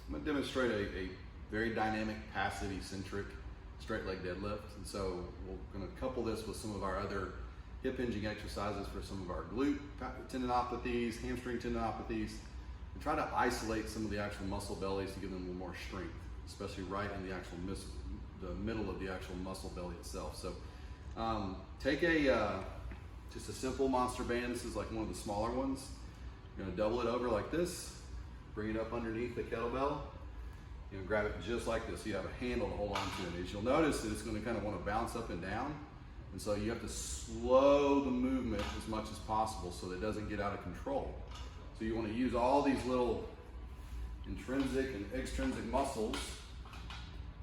I'm going to demonstrate a very dynamic, passive, eccentric straight leg deadlift. And so we're going to couple this with some of our other hip hinging exercises for some of our glute tendinopathies, hamstring tendinopathies, and try to isolate some of the actual muscle bellies to give them a little more strength, especially right in the actual the middle of the actual muscle belly itself. So take just a simple monster band. This is like one of the smaller ones. You're going to double it over like this, bring it up underneath the kettlebell, grab it just like this. So you have a handle to hold on to it. As you'll notice that it's going to kind of want to bounce up and down. And so you have to slow the movement as much as possible so that it doesn't get out of control. So you want to use all these little intrinsic and extrinsic muscles.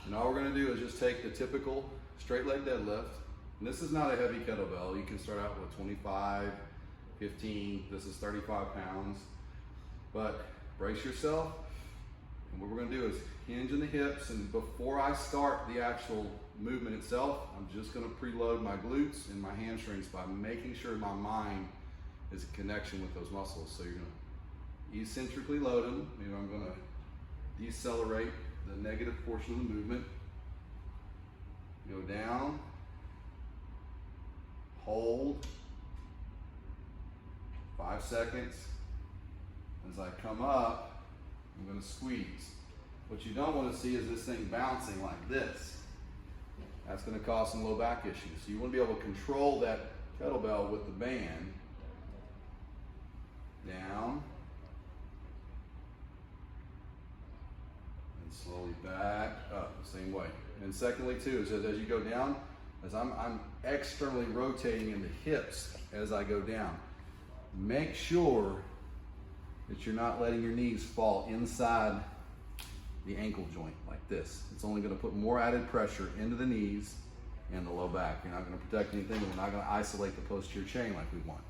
And all we're going to do is just take the typical straight leg deadlift. And this is not a heavy kettlebell. You can start out with 25, 15, this is 35 pounds. But brace yourself. And what we're going to do is hinge in the hips, and before I start the actual movement itself, I'm just going to preload my glutes and my hamstrings by making sure my mind is in connection with those muscles. So you're going to eccentrically load them. Maybe I'm going to decelerate the negative portion of the movement. Go down, hold, 5 seconds. As I come up, I'm going to squeeze. What you don't want to see is this thing bouncing like this. That's going to cause some low back issues. So you want to be able to control that kettlebell with the band. Down. And slowly back up the same way. And secondly too, is that as you go down, as I'm externally rotating in the hips as I go down, make sure that you're not letting your knees fall inside the ankle joint like this. It's only going to put more added pressure into the knees and the low back. You're not going to protect anything, and we're not going to isolate the posterior chain like we want.